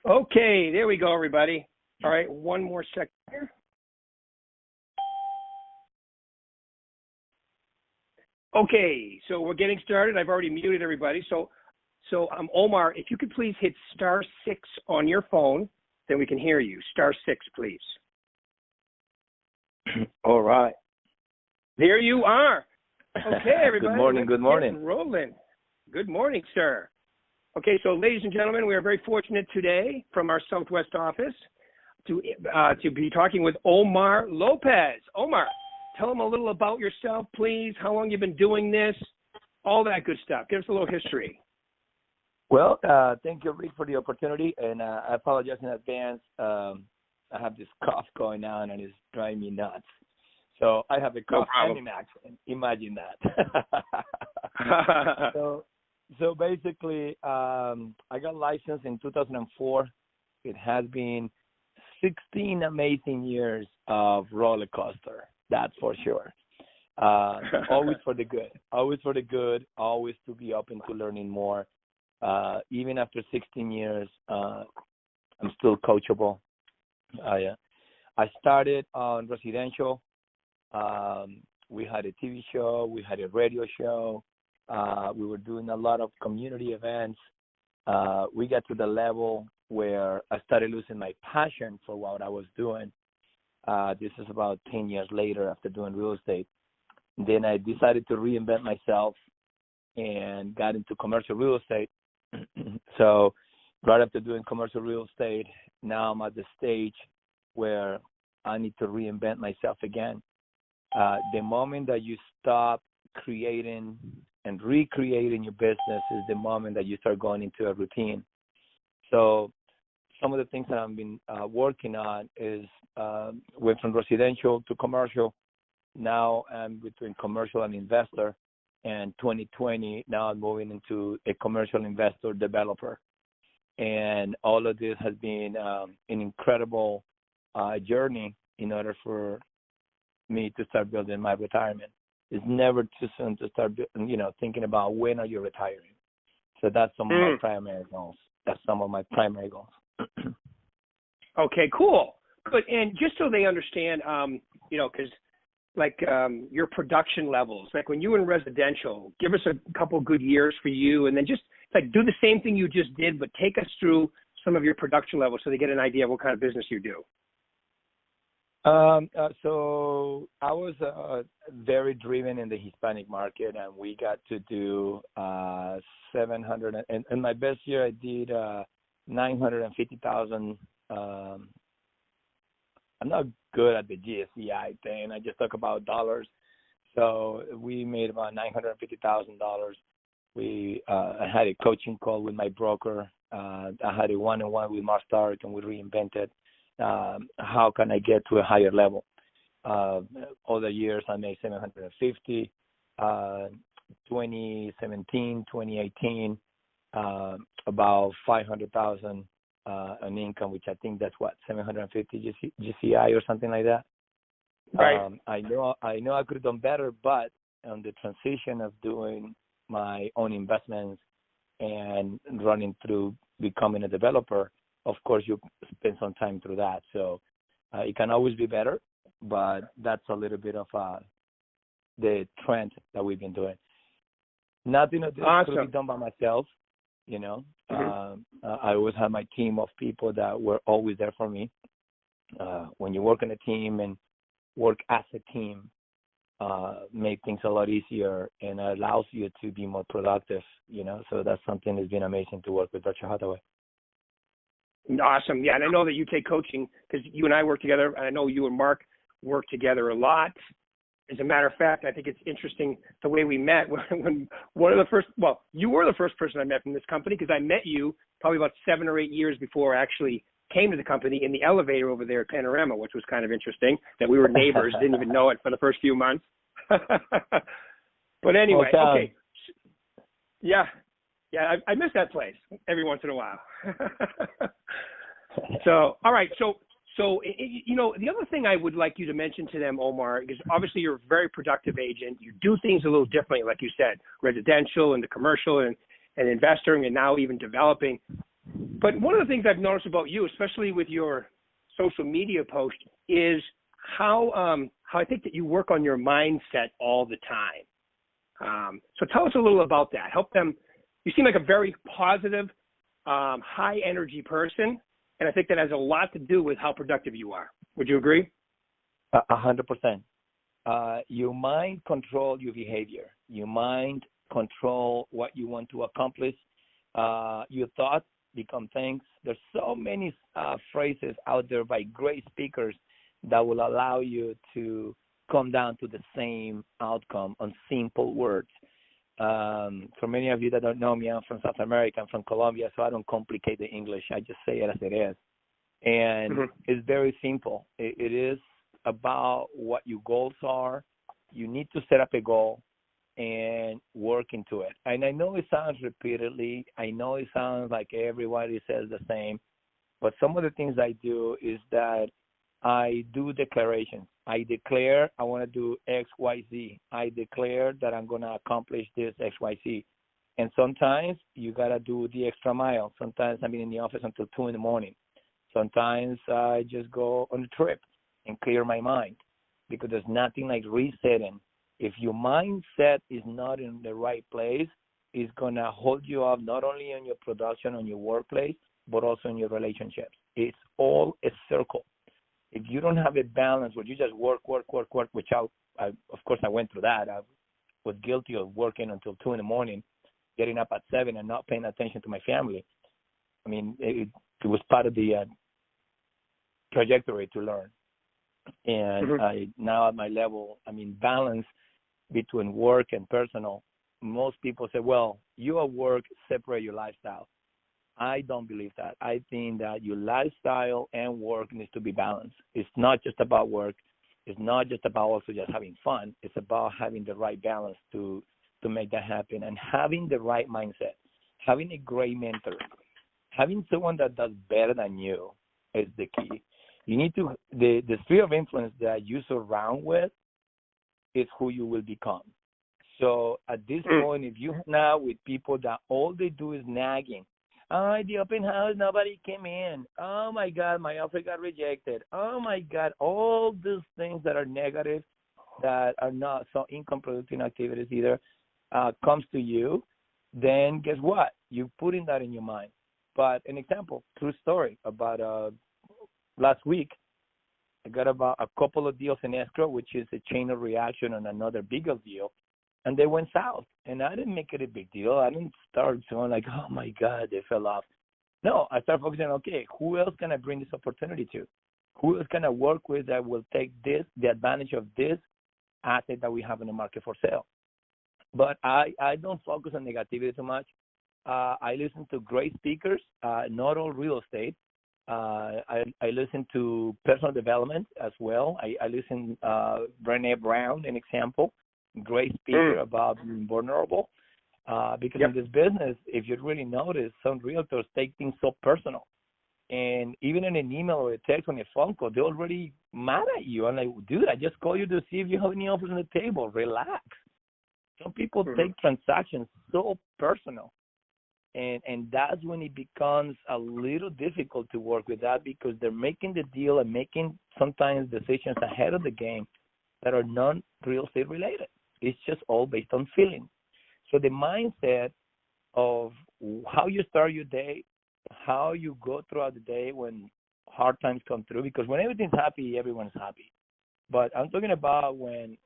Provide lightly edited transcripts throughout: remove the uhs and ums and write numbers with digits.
Okay, there we go, everybody. All right, one more second here. Okay, so we're getting started. I've already muted everybody. So Omar, if you could please hit *6 on your phone, then we can hear you. *6, please. All right. There you are. Okay, everybody. Good morning. Good morning. Rolling. Good morning, sir. Okay, so ladies and gentlemen, we are very fortunate today from our Southwest office to be talking with Omar Lopez. Omar, tell them a little about yourself, please. How long you've been doing this? All that good stuff. Give us a little history. Well, thank you, Rick, for the opportunity, and I apologize in advance. I have this cough going on, and it's driving me nuts. So I have a cough and an accent. Imagine that. So basically, I got licensed in 2004. It has been 16 amazing years of roller coaster. That's for sure. Always for the good. Always for the good. Always to be open to learning more. Even after 16 years, I'm still coachable. I started on residential. We had a TV show. We had a radio show. We were doing a lot of community events. We got to the level where I started losing my passion for what I was doing. This is about 10 years later after doing real estate. Then I decided to reinvent myself and got into commercial real estate. So right after doing commercial real estate, now I'm at the stage where I need to reinvent myself again. The moment that you stop creating and recreating your business is the moment that you start going into a routine. So some of the things that I've been working on is went from residential to commercial. Now I'm between commercial and investor. And 2020, now I'm moving into a commercial investor developer. And all of this has been an incredible journey in order for me to start building my retirement. It's never too soon to start, thinking about when are you retiring. So that's some of my primary goals. Okay, cool. Good. And just so they understand, because your production levels, like when you were in residential, give us a couple good years for you, and then just do the same thing you just did, but take us through some of your production levels so they get an idea of what kind of business you do. So I was very driven in the Hispanic market, and we got to do 700. And in my best year, I did 950,000. I'm not good at the GSCI thing. I just talk about dollars. So we made about $950,000. I had a coaching call with my broker. I had a one-on-one with Mark Stark, and we reinvented how can I get to a higher level. Other years I made 750. 2017, 2018, about 500,000 an income, which I think that's 750 GCI or something like that. Right. I know I could have done better, but on the transition of doing my own investments and running through becoming a developer, of course you spend some time through that. So it can always be better, but that's a little bit of the trend that we've been doing. Nothing of this could be done by myself. I always had my team of people that were always there for me. When you work in a team and work as a team, make things a lot easier and allows you to be more productive, So that's something that's been amazing to work with Dr. Hathaway. Awesome. Yeah, and I know that you take coaching because you and I work together, and I know you and Mark work together a lot. As a matter of fact, I think it's interesting the way we met when you were the first person I met from this company, because I met you probably about 7 or 8 years before I actually came to the company in the elevator over there at Panorama, which was kind of interesting that we were neighbors, didn't even know it for the first few months. But anyway, okay. Yeah, I miss that place every once in a while. So, all right, so the other thing I would like you to mention to them, Omar, is obviously you're a very productive agent. You do things a little differently, like you said, residential and the commercial and investing and now even developing. But one of the things I've noticed about you, especially with your social media post, is how I think that you work on your mindset all the time. So tell us a little about that. Help them. You seem like a very positive, high energy person, and I think that has a lot to do with how productive you are. Would you agree? 100%. Your mind control your behavior. Your mind control what you want to accomplish. Your thoughts become things. There's so many phrases out there by great speakers that will allow you to come down to the same outcome on simple words. For many of you that don't know me, I'm from South America. I'm from Colombia, so I don't complicate the English. I just say it as it is. And it's very simple. It is about what your goals are. You need to set up a goal and work into it. And I know it sounds repeatedly. I know it sounds like everybody says the same. But some of the things I do is that I do declarations. I declare I want to do X, Y, Z. I declare that I'm going to accomplish this X, Y, Z. And sometimes you got to do the extra mile. Sometimes I'm in the office until 2 in the morning. Sometimes I just go on a trip and clear my mind, because there's nothing like resetting. If your mindset is not in the right place, it's going to hold you up not only in your production, on your workplace, but also in your relationships. It's all a circle. If you don't have a balance where you just work, which I of course, I went through that. I was guilty of working until 2 in the morning, getting up at 7 and not paying attention to my family. I mean, it was part of the trajectory to learn. And I now at my level, I mean, balance between work and personal. Most people say, well, you at work, separate your lifestyle. I don't believe that. I think that your lifestyle and work needs to be balanced. It's not just about work. It's not just about also just having fun. It's about having the right balance to make that happen, and having the right mindset, having a great mentor, having someone that does better than you is the key. You need to, the sphere of influence that you surround with is who you will become. So at this point, if you hang out with people that all they do is nagging, oh, the open house, nobody came in. Oh, my God, my offer got rejected. Oh, my God, all these things that are negative, that are not so income-producing activities either, comes to you, then guess what? You're putting that in your mind. But an example, true story, about last week, I got about a couple of deals in escrow, which is a chain of reaction on another bigger deal, and they went south. And I didn't make it a big deal. I didn't start going like, oh, my God, they fell off. No, I started focusing on, okay, who else can I bring this opportunity to? Who else can I work with that will take the advantage of this asset that we have in the market for sale? But I don't focus on negativity too much. I listen to great speakers, not all real estate. I listen to personal development as well. I listen Brené Brown, an example, great speaker about being vulnerable. Because in this business, if you really notice, some realtors take things so personal. And even in an email or a text or a phone call, they're already mad at you. I'm like, dude, I just called you to see if you have any offers on the table. Relax. Some people take transactions so personal. And that's when it becomes a little difficult to work with that, because they're making the deal and making sometimes decisions ahead of the game that are non-real estate related. It's just all based on feeling. So the mindset of how you start your day, how you go throughout the day when hard times come through, because when everything's happy, everyone's happy. But I'm talking about when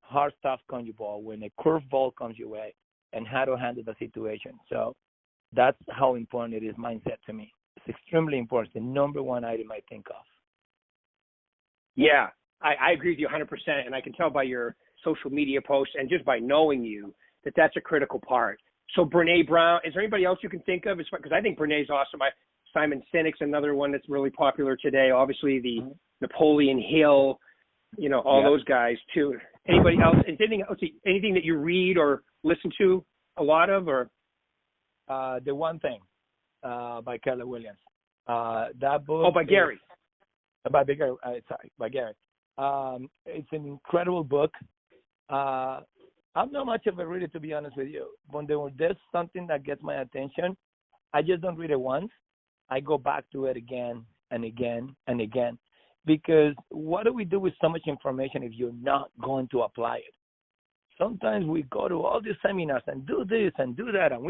hard stuff comes your way, when a curveball comes your way, and how to handle the situation. So that's how important it is, mindset, to me. It's extremely important. It's the number one item I think of. Yeah, I agree with you 100%. And I can tell by your social media posts and just by knowing you that that's a critical part. So Brené Brown, is there anybody else you can think of? Because I think Brené's awesome. Simon Sinek's another one that's really popular today. Obviously, the Napoleon Hill, all those guys too. Anybody else? Anything that you read or listen to a lot of, or? The One Thing by Keller Williams. That book. Oh, by Gary. By Gary. By Gary. It's an incredible book. I'm not much of a reader, to be honest with you. When there's something that gets my attention, I just don't read it once. I go back to it again and again and again. Because what do we do with so much information if you're not going to apply it? Sometimes we go to all these seminars and do this and do that, and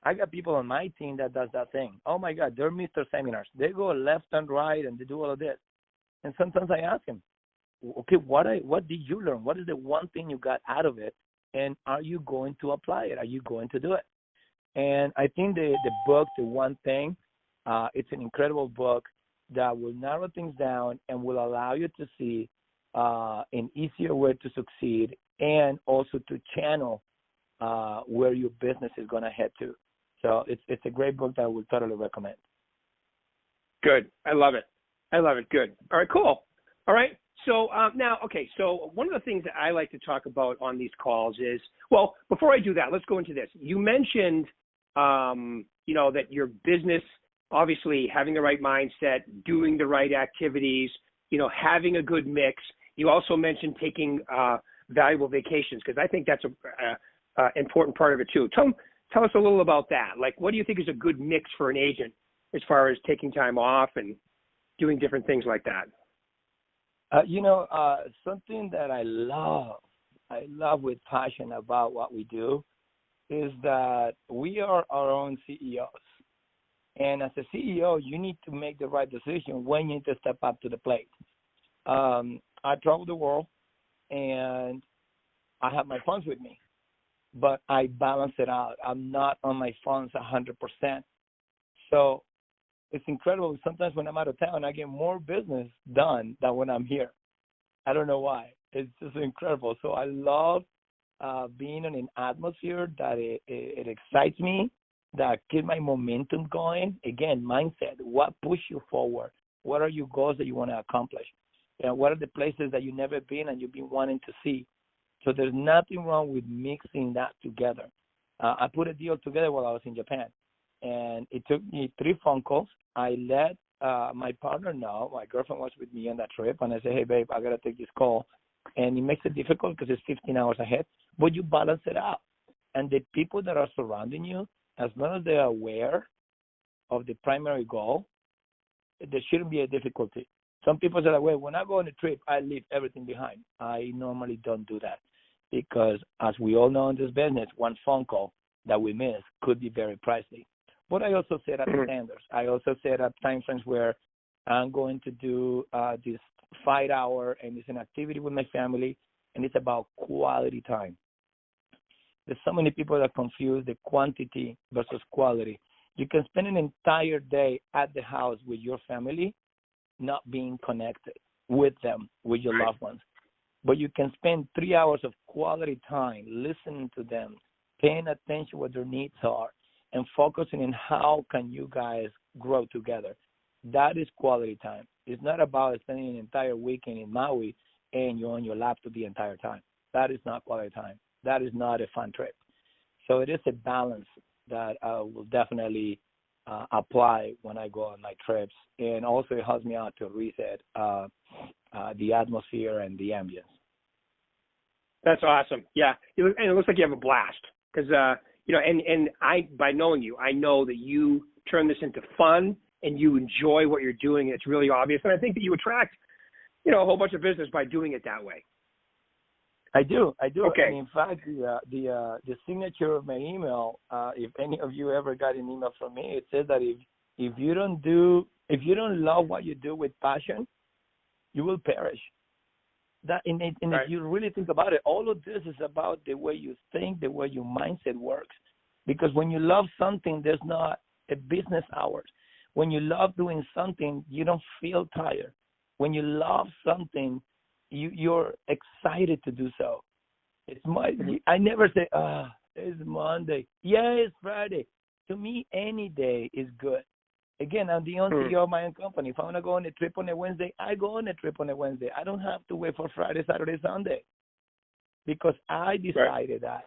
I got people on my team that does that thing. Oh my God, they're Mr. Seminars. They go left and right and they do all of this. And sometimes I ask them, okay, what did you learn? What is the one thing you got out of it? And are you going to apply it? Are you going to do it? And I think the book, The One Thing, it's an incredible book that will narrow things down and will allow you to see an easier way to succeed and also to channel where your business is going to head to. So it's a great book that I would totally recommend. Good. I love it. Good. All right, cool. All right. So now, okay, so one of the things that I like to talk about on these calls is, well, before I do that, let's go into this. You mentioned, that your business, obviously having the right mindset, doing the right activities, having a good mix. You also mentioned taking valuable vacations, because I think that's a important part of it too. Tell us a little about that. Like, what do you think is a good mix for an agent as far as taking time off and doing different things like that? Something that I love with passion about what we do is that we are our own CEOs. And as a CEO, you need to make the right decision when you need to step up to the plate. I travel the world, and I have my funds with me, but I balance it out. I'm not on my funds 100%. So it's incredible. Sometimes when I'm out of town, I get more business done than when I'm here. I don't know why. It's just incredible. So I love being in an atmosphere that it excites me, that keeps my momentum going. Again, mindset. What pushes you forward? What are your goals that you want to accomplish? What are the places that you've never been and you've been wanting to see? So there's nothing wrong with mixing that together. I put a deal together while I was in Japan, and it took me 3 phone calls. I let my partner know. My girlfriend was with me on that trip, and I said, hey, babe, I got to take this call. And it makes it difficult because it's 15 hours ahead, but you balance it out. And the people that are surrounding you, as long as they're aware of the primary goal, there shouldn't be a difficulty. Some people say, well, when I go on a trip, I leave everything behind. I normally don't do that because, as we all know in this business, one phone call that we miss could be very pricey. But I also set up standards. I also set up time frames where I'm going to do this 5-hour, and it's an activity with my family, and it's about quality time. There's so many people that confuse the quantity versus quality. You can spend an entire day at the house with your family, not being connected with them, with your loved ones. But you can spend 3 hours of quality time listening to them, paying attention to what their needs are, and focusing on how can you guys grow together. That is quality time. It's not about spending an entire weekend in Maui and you're on your laptop the entire time. That is not quality time. That is not a fun trip. So it is a balance that I will definitely apply when I go on my trips. And also it helps me out to reset the atmosphere and the ambience. That's awesome. Yeah. And it looks like you have a blast because, and I, by knowing you, I know that you turn this into fun and you enjoy what you're doing. It's really obvious. And I think that you attract, a whole bunch of business by doing it that way. I do. Okay. And in fact, the signature of my email, if any of you ever got an email from me, it says that if you don't love what you do with passion, you will perish. And right. If you really think about it, all of this is about the way you think, the way your mindset works. Because when you love something, there's not a business hours. When you love doing something, you don't feel tired. When you love something, you're excited to do so. I never say, it's Monday. Yeah, it's Friday. To me, any day is good. Again, I'm the own CEO of my own company. If I want to go on a trip on a Wednesday, I go on a trip on a Wednesday. I don't have to wait for Friday, Saturday, Sunday because I decided that.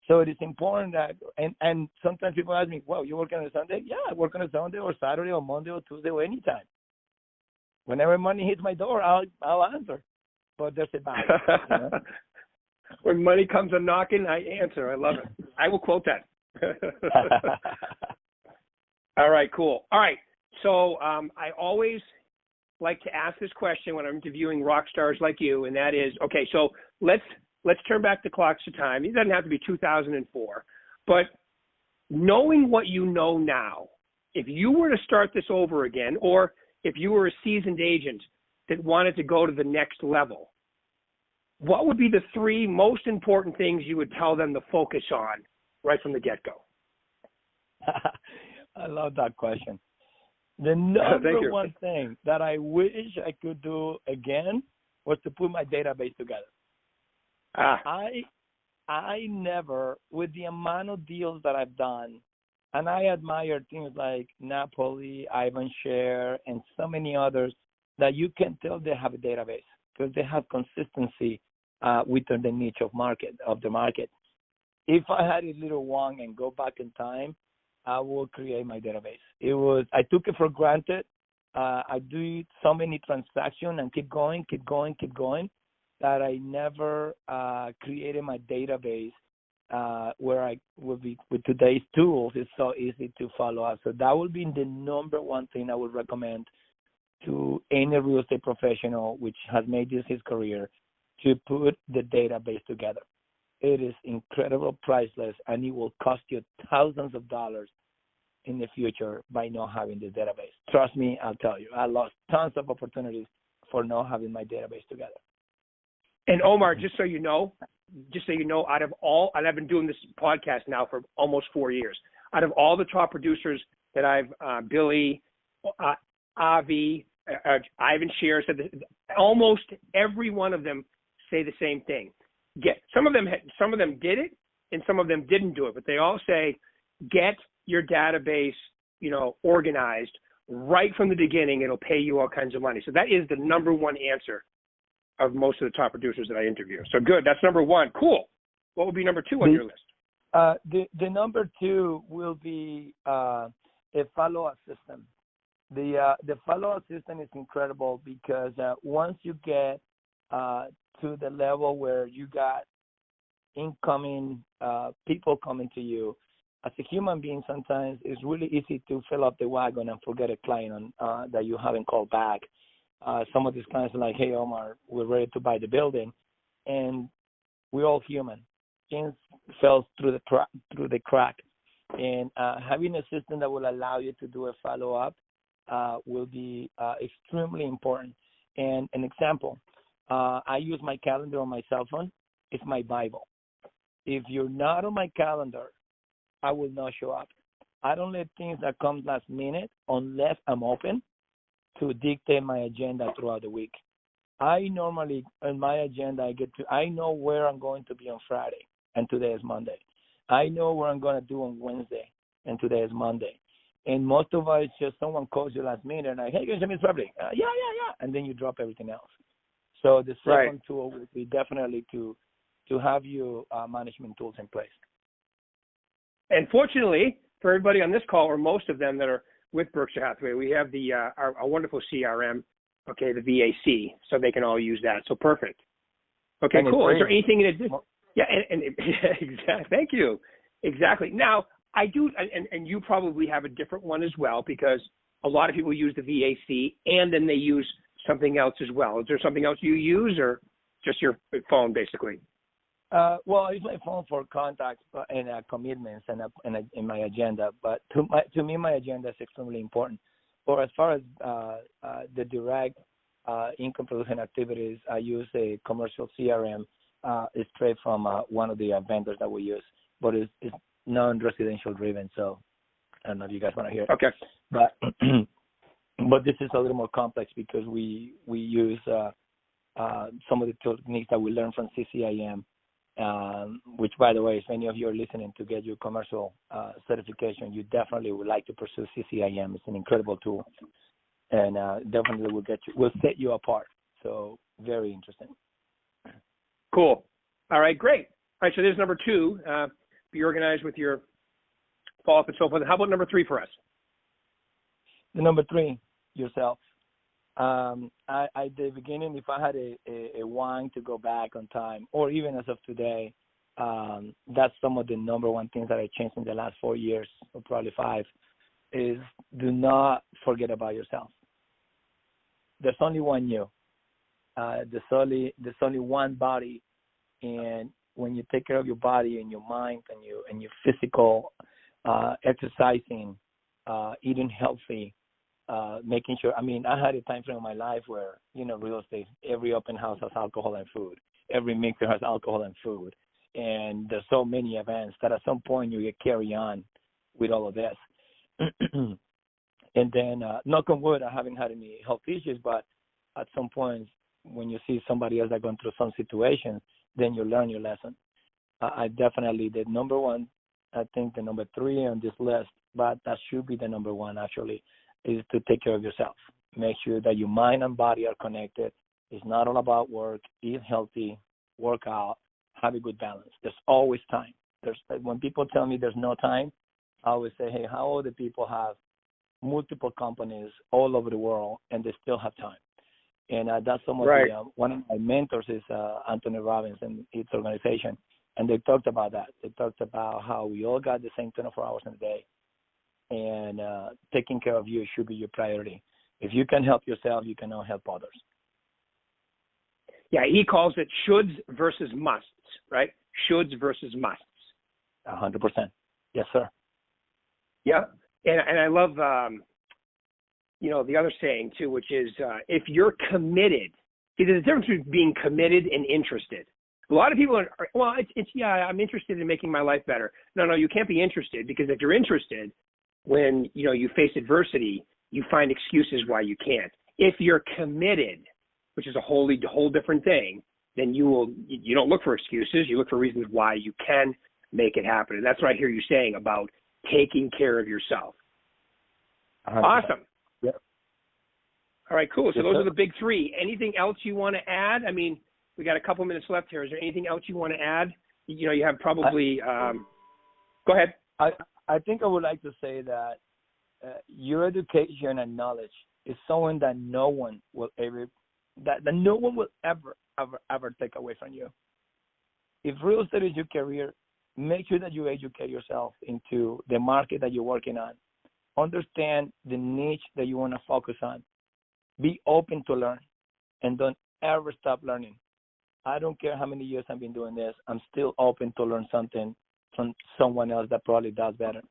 So it is important that, and sometimes people ask me, well, you working on a Sunday? Yeah, I work on a Sunday or Saturday or Monday or Tuesday or anytime. Whenever money hits my door, I'll answer. But there's a balance. When money comes a knocking, I answer. I love it. I will quote that. All right, cool. All right. So I always like to ask this question when I'm interviewing rock stars like you, and that is, okay, so let's turn back the clocks to time. It doesn't have to be 2004, but knowing what you know now, if you were to start this over again, or if you were a seasoned agent that wanted to go to the next level, what would be the three most important things you would tell them to focus on right from the get-go? I love that question. The number one thing that I wish I could do again was to put my database together. I never, with the amount of deals that I've done, and I admire things like Napoli, Ivan Scher, and so many others that you can tell they have a database because they have consistency within the niche of the market. If I had a little wand and go back in time, I will create my database. I took it for granted. I do so many transactions and keep going, that I never created my database where I would be with today's tools. It's so easy to follow up. So that would be the number one thing I would recommend to any real estate professional which has made this his career, to put the database together. It is incredible, priceless, and it will cost you thousands of dollars in the future by not having this database. Trust me, I'll tell you, I lost tons of opportunities for not having my database together. And Omar, just so you know, out of all, and I've been doing this podcast now for almost 4 years, out of all the top producers that I've, Billy, Avi, Ivan Scher said that almost every one of them say the same thing. Some of them did it, and some of them didn't do it, but they all say, get your database, organized right from the beginning. It'll pay you all kinds of money. So that is the number one answer of most of the top producers that I interview. So good. That's number one. Cool. What would be number two on your list? The number two will be a follow-up system. The follow-up system is incredible because once you get to the level where you got incoming people coming to you, as a human being, sometimes it's really easy to fill up the wagon and forget a client that you haven't called back. Some of these clients are like, hey, Omar, we're ready to buy the building. And we're all human. Things fell through the crack. And having a system that will allow you to do a follow-up will be extremely important. And an example, I use my calendar on my cell phone. It's my Bible. If you're not on my calendar, I will not show up. I don't let things that come last minute unless I'm open to dictate my agenda throughout the week. I normally, in my agenda, I know where I'm going to be on Friday, and today is Monday. I know what I'm going to do on Wednesday, and today is Monday. And most of us, just someone calls you last minute and like, hey, can you send me this property? Yeah. And then you drop everything else. So the second tool would be definitely to have your management tools in place. And fortunately, for everybody on this call, or most of them that are with Berkshire Hathaway, we have our wonderful CRM, okay, the VAC, so they can all use that. So perfect. Okay, cool. Is there anything in addition? Yeah, and exactly. Thank you. Exactly. Now, I do, and you probably have a different one as well, because a lot of people use the VAC and then they use something else as well. Is there something else you use, or just your phone, basically? Well, I use my phone for contacts and commitments and in my agenda. But to me, my agenda is extremely important. Or as far as the direct income producing activities, I use a commercial CRM. It's straight from one of the vendors that we use, but it's non-residential driven. So I don't know if you guys want to hear it. Okay. But this is a little more complex because we use some of the techniques that we learned from CCIM. Which, by the way, if any of you are listening to get your commercial certification, you definitely would like to pursue CCIM. It's an incredible tool, and definitely will set you apart. So very interesting. Cool. All right, great. All right, so there's number two. Be organized with your follow-up and so forth. How about number three for us? The number three, yourself. At the beginning, if I had a wine to go back on time, or even as of today, that's some of the number one things that I changed in the last 4 years, or probably 5. is do not forget about yourself. There's only one you. There's only one body, and when you take care of your body and your mind and your physical exercising, eating healthy, making sure. I mean, I had a time frame in my life where real estate, every open house has alcohol and food, every mixer has alcohol and food, and there's so many events that at some point you get carry on with all of this. And then, knock on wood, I haven't had any health issues, but at some point, when you see somebody else that going through some situations, then you learn your lesson. I definitely did. Number one, I think the number 3 on this list, but that should be the number 1 actually, is to take care of yourself. Make sure that your mind and body are connected. It's not all about work. Eat healthy, work out, have a good balance. There's always time. When people tell me there's no time, I always say, hey, how old do people have multiple companies all over the world and they still have time? And that's some of right. One of my mentors is Anthony Robbins and his organization, and they talked about that. They talked about how we all got the same 24 hours in a day, and taking care of you should be your priority. If you can help yourself, you can help others. Yeah, he calls it shoulds versus musts, right? Shoulds versus musts. 100%. Yes, sir. Yeah, and I love, the other saying too, which is if you're committed, see, there's a difference between being committed and interested. A lot of people are, I'm interested in making my life better. No, you can't be interested, because if you're interested, when, you face adversity, you find excuses why you can't. If you're committed, which is a whole different thing, then you don't look for excuses. You look for reasons why you can make it happen. And that's what I hear you saying about taking care of yourself. 100%. Awesome. Yep. All right, cool. So Yes, those sir. are the big 3. Anything else you want to add? I mean, we got a couple minutes left here. Is there anything else you want to add? You have probably go ahead. I think I would like to say that your education and knowledge is something that no one will ever take away from you. If real estate is your career, make sure that you educate yourself into the market that you're working on. Understand the niche that you want to focus on. Be open to learn, and don't ever stop learning. I don't care how many years I've been doing this. I'm still open to learn something from someone else that probably does better.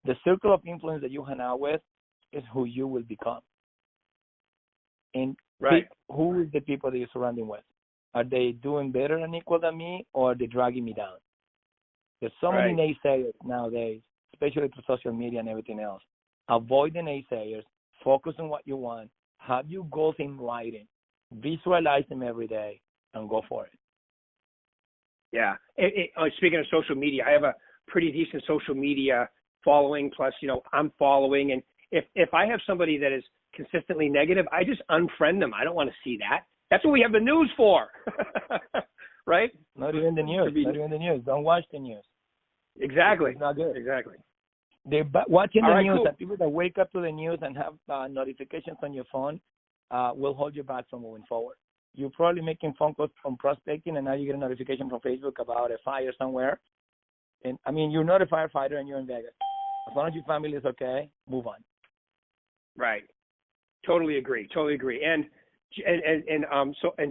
The circle of influence that you hang out with is who you will become. And Right. who is the people that you're surrounding with? Are they doing better and equal than me, or are they dragging me down? There's so many naysayers nowadays, especially through social media and everything else. Avoid the naysayers. Focus on what you want. Have your goals in writing. Visualize them every day and go for it. Yeah. Speaking of social media, I have a pretty decent social media following. Plus, I'm following. And if I have somebody that is consistently negative, I just unfriend them. I don't want to see that. That's what we have the news for. Right? Not even the news. Don't watch the news. Exactly. It's not good. Exactly. They're watching the news, cool. and people that wake up to the news and have notifications on your phone will hold you back from moving forward. You're probably making phone calls from prospecting, and now you get a notification from Facebook about a fire somewhere. And I mean, you're not a firefighter and you're in Vegas. As long as your family is okay, move on. Right. Totally agree. And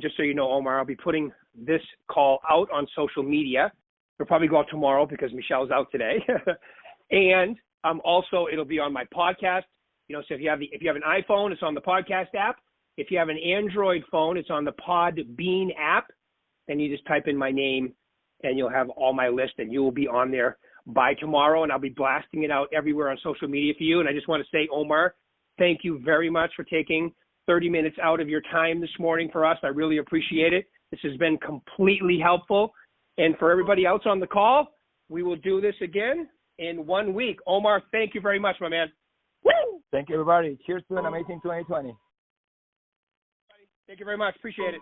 just so you know, Omar, I'll be putting this call out on social media. It'll probably go out tomorrow because Michelle's out today. And also it'll be on my podcast. So if you have an iPhone, it's on the podcast app. If you have an Android phone, it's on the Podbean app. Then you just type in my name and you'll have all my list, and you will be on there by tomorrow, and I'll be blasting it out everywhere on social media for you. And I just want to say, Omar, thank you very much for taking 30 minutes out of your time this morning for us. I really appreciate it. This has been completely helpful. And for everybody else on the call, we will do this again in 1 week. Omar, thank you very much, my man. Woo! Thank you, everybody. Cheers to an amazing 2020. Thank you very much. Appreciate it.